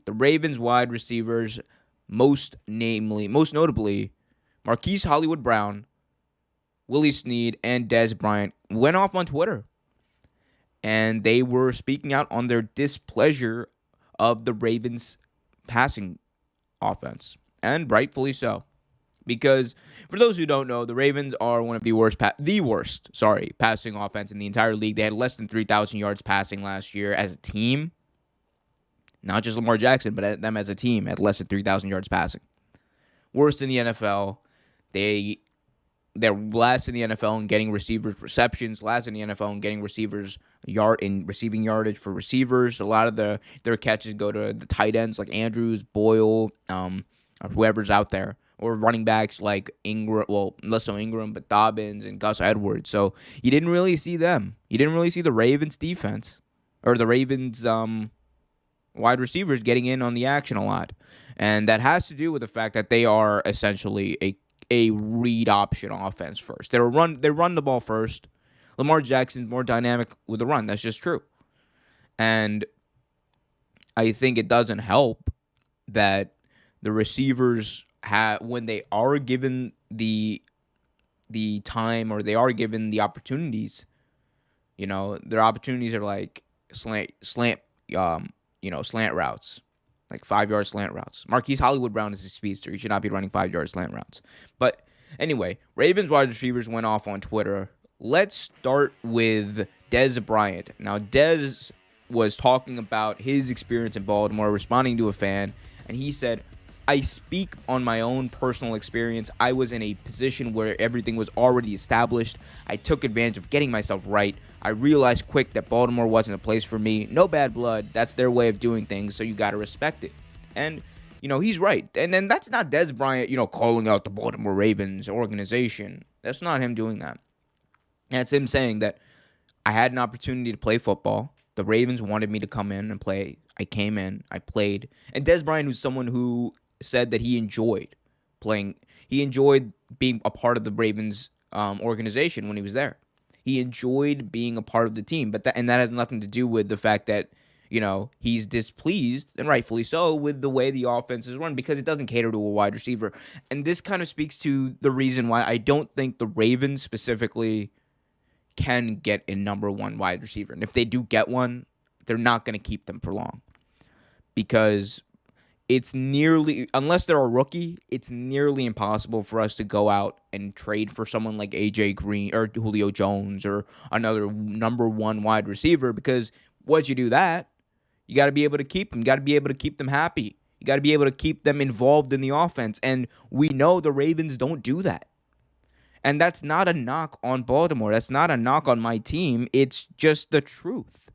The Ravens wide receivers, most notably, Marquise Hollywood Brown, Willie Snead, and Dez Bryant, went off on Twitter. And they were speaking out on their displeasure of the Ravens' passing offense. And rightfully so. Because for those who don't know, the Ravens are one of the worst passing offense in the entire league. They had less than 3,000 yards passing last year as a team. Not just Lamar Jackson, but them as a team had less than 3,000 yards passing. Worst in the NFL. They're last in the NFL in getting receivers receptions, last in the NFL in getting receivers receiving yardage for receivers. A lot of their catches go to the tight ends like Andrews, Boyle, or whoever's out there, or running backs like Ingram, well, less so Ingram, but Dobbins and Gus Edwards. So you didn't really see them. You didn't really see the Ravens defense or the Ravens wide receivers getting in on the action a lot. And that has to do with the fact that they are essentially a read option offense first. They run the ball first. Lamar Jackson's more dynamic with the run. That's just true. And I think it doesn't help that the receivers when they are given the time or they are given the opportunities, their opportunities are like slant routes, like 5-yard slant routes. Marquise Hollywood Brown is a speedster. He should not be running 5-yard slant routes. But anyway, Ravens wide receivers went off on Twitter. Let's start with Dez Bryant. Now, Dez was talking about his experience in Baltimore, responding to a fan, and he said, I speak on my own personal experience. I was in a position where everything was already established. I took advantage of getting myself right. I realized quick that Baltimore wasn't a place for me. No bad blood. That's their way of doing things, so you got to respect it. And, he's right. And then that's not Dez Bryant, calling out the Baltimore Ravens organization. That's not him doing that. That's him saying that I had an opportunity to play football. The Ravens wanted me to come in and play. I came in. I played. And Dez Bryant, who's someone who said that he enjoyed playing. He enjoyed being a part of the Ravens organization when he was there. He enjoyed being a part of the team, but that has nothing to do with the fact that he's displeased, and rightfully so, with the way the offense is run because it doesn't cater to a wide receiver. And this kind of speaks to the reason why I don't think the Ravens specifically can get a number one wide receiver. And if they do get one, they're not going to keep them for long because it's nearly, unless they're a rookie, it's nearly impossible for us to go out and trade for someone like A.J. Green or Julio Jones or another number one wide receiver, because once you do that, you got to be able to keep them. You got to be able to keep them happy. You got to be able to keep them involved in the offense. And we know the Ravens don't do that. And that's not a knock on Baltimore. That's not a knock on my team. It's just the truth.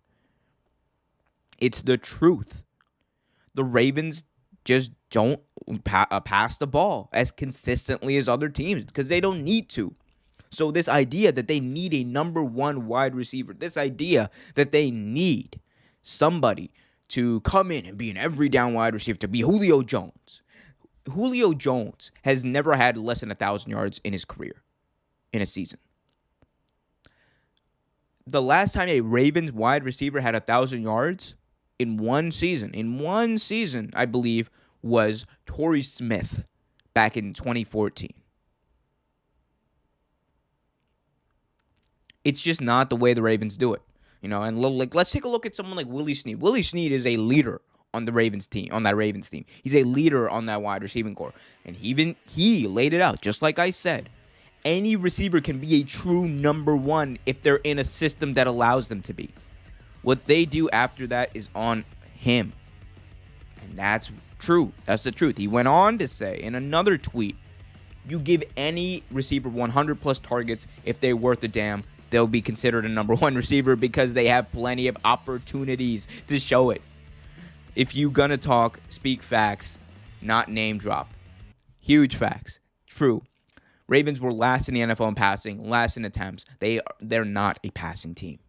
It's the truth. The Ravens just don't pass the ball as consistently as other teams because they don't need to. So this idea that they need a number one wide receiver, this idea that they need somebody to come in and be an every down wide receiver, to be Julio Jones. Julio Jones has never had less than 1,000 yards in his career, in a season. The last time a Ravens wide receiver had 1,000 yards in one season, I believe, was Torrey Smith back in 2014. It's just not the way the Ravens do it, And let's take a look at someone like Willie Snead. Willie Snead is a leader on the Ravens team, He's a leader on that wide receiving corps, and he laid it out just like I said. Any receiver can be a true number one if they're in a system that allows them to be. What they do after that is on him. And that's true. That's the truth. He went on to say in another tweet, you give any receiver 100 plus targets, if they're worth a damn, they'll be considered a number one receiver because they have plenty of opportunities to show it. If you gonna talk, speak facts, not name drop. Huge facts. True. Ravens were last in the NFL in passing, last in attempts. They're not a passing team.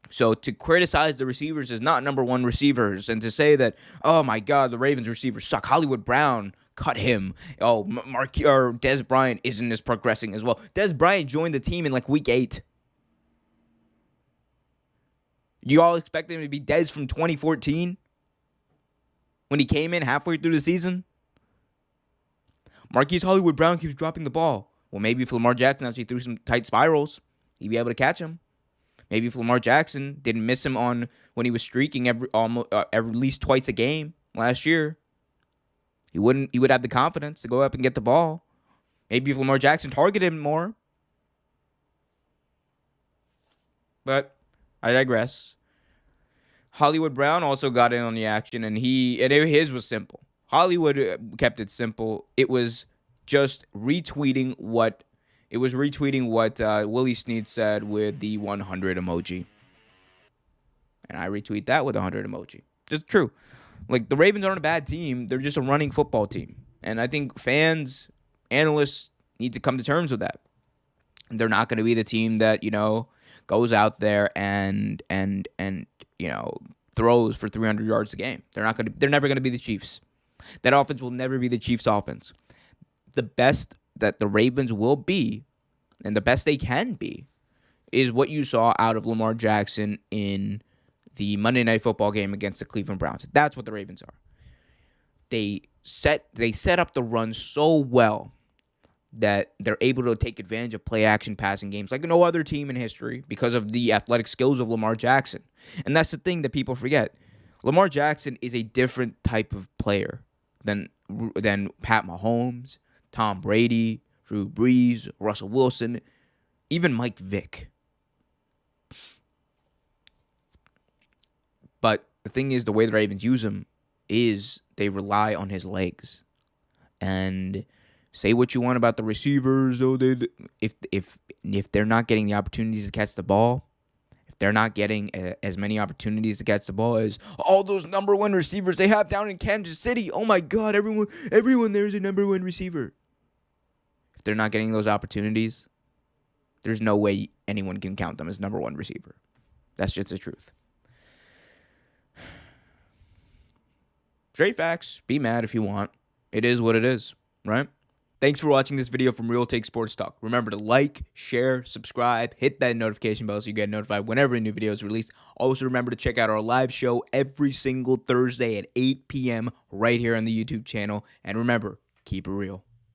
So to criticize the receivers as not number one receivers and to say that, oh my God, the Ravens receivers suck. Hollywood Brown, cut him. Oh, Dez Bryant isn't as progressing as well. Dez Bryant joined the team in like week 8. You all expect him to be Dez from 2014 when he came in halfway through the season? Marquise Hollywood Brown keeps dropping the ball. Well, maybe if Lamar Jackson actually threw some tight spirals, he'd be able to catch him. Maybe if Lamar Jackson didn't miss him on when he was streaking every at least twice a game last year, he would have the confidence to go up and get the ball. Maybe if Lamar Jackson targeted him more. But I digress. Hollywood Brown also got in on the action, and his was simple. Hollywood kept it simple. It was just retweeting what Willie Snead said with the 100 emoji. And I retweet that with a 100 emoji. Just true. Like, the Ravens aren't a bad team. They're just a running football team. And I think fans, analysts need to come to terms with that. They're not going to be the team that, goes out there and throws for 300 yards a game. They're never going to be the Chiefs. That offense will never be the Chiefs' offense. The best that the Ravens will be, and the best they can be, is what you saw out of Lamar Jackson in the Monday Night Football game against the Cleveland Browns. That's what the Ravens are. They set up the run so well that they're able to take advantage of play-action passing games like no other team in history because of the athletic skills of Lamar Jackson. And that's the thing that people forget. Lamar Jackson is a different type of player than Pat Mahomes, Tom Brady, Drew Brees, Russell Wilson, even Mike Vick. But the thing is, the way the Ravens use him is they rely on his legs. And say what you want about the receivers, if they're not getting the opportunities to catch the ball, if they're not getting as many opportunities to catch the ball as all those number one receivers they have down in Kansas City. Oh my God, everyone there's a number one receiver. If they're not getting those opportunities, there's no way anyone can count them as number one receiver. That's just the truth. Straight facts. Be mad if you want. It is what it is, right? Thanks for watching this video from Real Take Sports Talk. Remember to like, share, subscribe, hit that notification bell so you get notified whenever a new video is released. Also, remember to check out our live show every single Thursday at 8 p.m. right here on the YouTube channel. And remember, keep it real.